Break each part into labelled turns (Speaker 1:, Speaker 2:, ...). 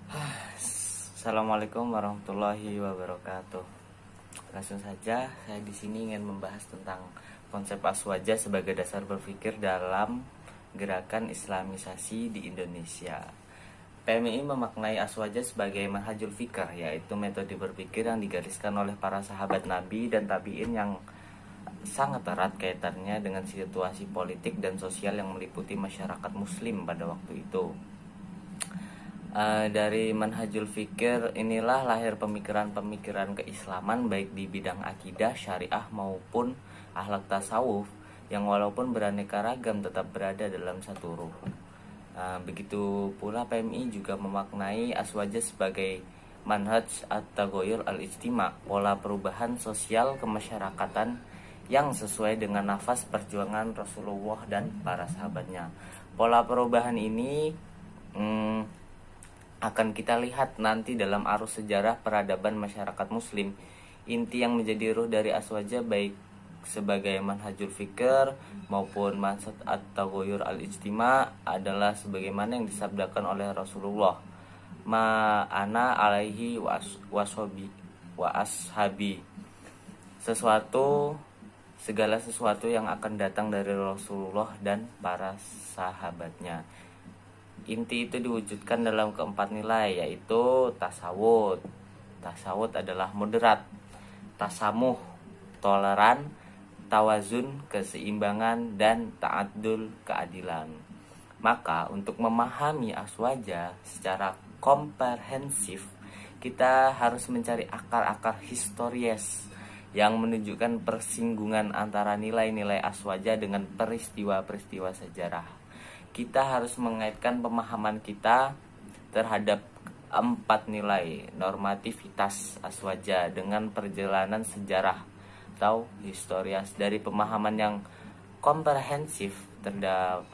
Speaker 1: Assalamualaikum warahmatullahi wabarakatuh. Langsung saja, saya di sini ingin membahas tentang konsep aswaja sebagai dasar berpikir dalam gerakan Islamisasi di Indonesia. PMI memaknai aswaja sebagai manhajul fikr, yaitu metode berpikir yang digariskan oleh para sahabat Nabi dan tabi'in yang sangat erat kaitannya dengan situasi politik dan sosial yang meliputi masyarakat muslim pada waktu itu. Dari manhajul fikir inilah lahir pemikiran-pemikiran keislaman baik di bidang akidah, syariah maupun akhlak tasawuf yang walaupun beraneka ragam tetap berada dalam satu ruh. Begitu pula PMI juga memaknai aswaja sebagai manhaj at-taghayyur al-ijtima, pola perubahan sosial kemasyarakatan yang sesuai dengan nafas perjuangan Rasulullah dan para sahabatnya. Pola perubahan ini akan kita lihat nanti dalam arus sejarah peradaban masyarakat muslim. Inti yang menjadi ruh dari aswaja baik sebagai manhajul fikr maupun manhaj at-taghayyur al-ijtima adalah sebagaimana yang disabdakan oleh Rasulullah, ma'ana alaihi wa ashabi, segala sesuatu yang akan datang dari Rasulullah dan para sahabatnya. Inti itu diwujudkan dalam keempat nilai, yaitu tasawuf. Tasawuf adalah moderat, tasamuh, toleran, tawazun, keseimbangan, dan ta'adul, keadilan. Maka untuk memahami aswaja secara komprehensif, kita harus mencari akar-akar historis yang menunjukkan persinggungan antara nilai-nilai aswaja dengan peristiwa-peristiwa sejarah. Kita harus mengaitkan pemahaman kita terhadap empat nilai normativitas aswaja dengan perjalanan sejarah atau historias. Dari pemahaman yang komprehensif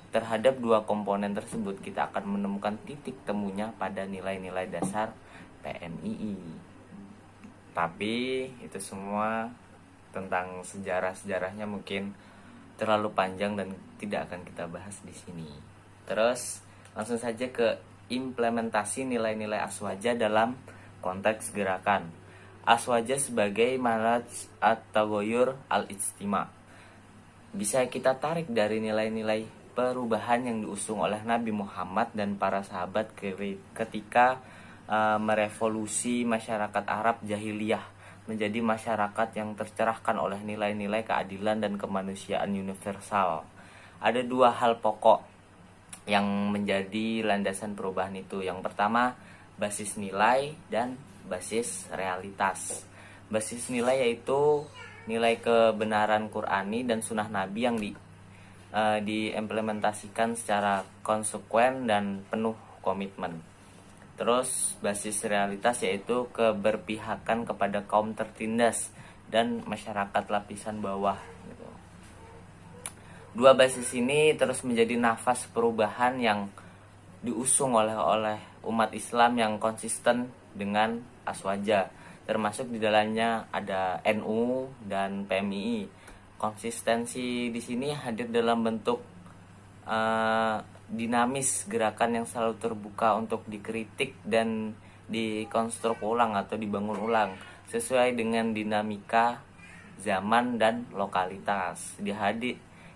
Speaker 1: terhadap dua komponen tersebut, kita akan menemukan titik temunya pada nilai-nilai dasar PMII. Tapi itu semua tentang sejarah-sejarahnya mungkin terlalu panjang dan tidak akan kita bahas di sini. Terus langsung saja ke implementasi nilai-nilai aswaja dalam konteks gerakan. Aswaja sebagai manhaj at-taghayyur al-ijtima bisa kita tarik dari nilai-nilai perubahan yang diusung oleh Nabi Muhammad dan para sahabat ketika merevolusi masyarakat Arab jahiliyah menjadi masyarakat yang tercerahkan oleh nilai-nilai keadilan dan kemanusiaan universal. Ada dua hal pokok yang menjadi landasan perubahan itu. Yang pertama, basis nilai dan basis realitas. Basis nilai yaitu nilai kebenaran Qur'ani dan sunnah Nabi yang diimplementasikan secara konsekuen dan penuh komitmen. Terus basis realitas yaitu keberpihakan kepada kaum tertindas dan masyarakat lapisan bawah gitu. Dua basis ini terus menjadi nafas perubahan yang diusung oleh umat Islam yang konsisten dengan aswaja, termasuk di dalamnya ada NU dan PMII. Konsistensi di sini hadir dalam bentuk dinamis, gerakan yang selalu terbuka untuk dikritik dan dikonstruk ulang atau dibangun ulang sesuai dengan dinamika zaman dan lokalitas.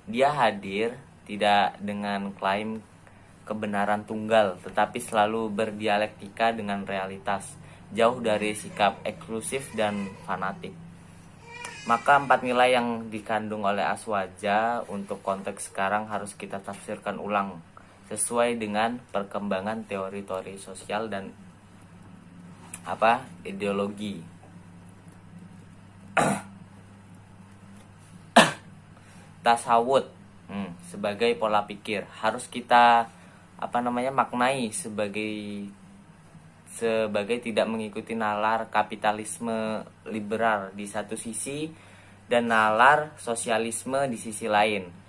Speaker 1: Dia hadir tidak dengan klaim kebenaran tunggal, tetapi selalu berdialektika dengan realitas, jauh dari sikap eksklusif dan fanatik. Maka empat nilai yang dikandung oleh aswaja untuk konteks sekarang harus kita tafsirkan ulang sesuai dengan perkembangan teori-teori sosial dan ideologi. Tasawuf sebagai pola pikir harus kita maknai sebagai tidak mengikuti nalar kapitalisme liberal di satu sisi dan nalar sosialisme di sisi lain.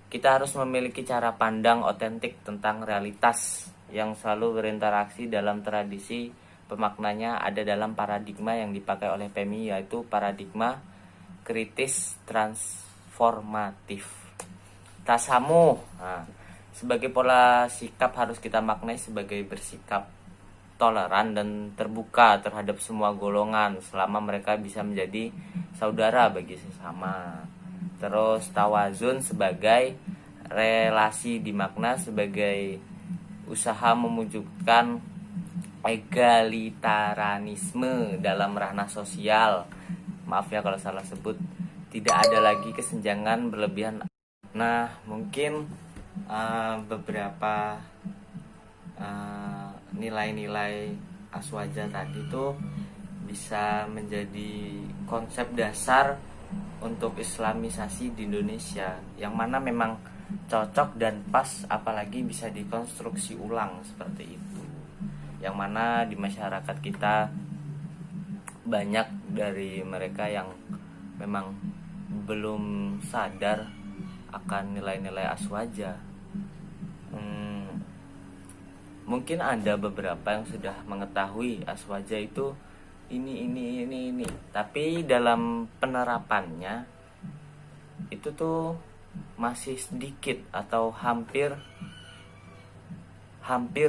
Speaker 1: Kita harus memiliki cara pandang otentik tentang realitas yang selalu berinteraksi dalam tradisi pemaknanya ada dalam paradigma yang dipakai oleh PMI, yaitu paradigma kritis transformatif. Tasamuh sebagai pola sikap harus kita maknai sebagai bersikap toleran dan terbuka terhadap semua golongan selama mereka bisa menjadi saudara bagi sesama. Terus tawazun sebagai relasi dimakna sebagai usaha mewujudkan egalitarisme dalam ranah sosial. Maaf ya kalau salah sebut. Tidak ada lagi kesenjangan berlebihan. Nah, mungkin beberapa nilai-nilai aswaja tadi tuh bisa menjadi konsep dasar untuk islamisasi di Indonesia, yang mana memang cocok dan pas, apalagi bisa dikonstruksi ulang seperti itu. Yang mana di masyarakat kita banyak dari mereka yang memang belum sadar akan nilai-nilai aswaja. Mungkin ada beberapa yang sudah mengetahui aswaja itu ini, tapi dalam penerapannya itu tuh masih sedikit atau hampir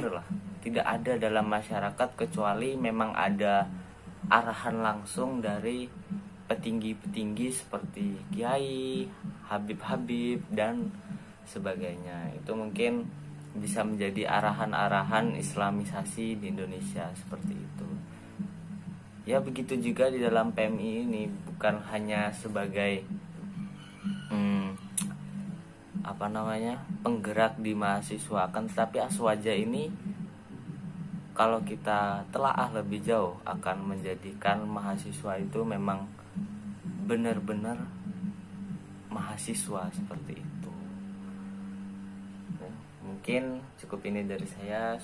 Speaker 1: lah tidak ada dalam masyarakat, kecuali memang ada arahan langsung dari petinggi-petinggi seperti kiai, habib-habib dan sebagainya. Itu mungkin bisa menjadi arahan-arahan islamisasi di Indonesia seperti itu. Ya begitu juga di dalam PMI ini, bukan hanya sebagai penggerak di mahasiswa, kan, tetapi aswaja ini kalau kita telaah lebih jauh akan menjadikan mahasiswa itu memang benar-benar mahasiswa seperti itu. Mungkin cukup ini dari saya.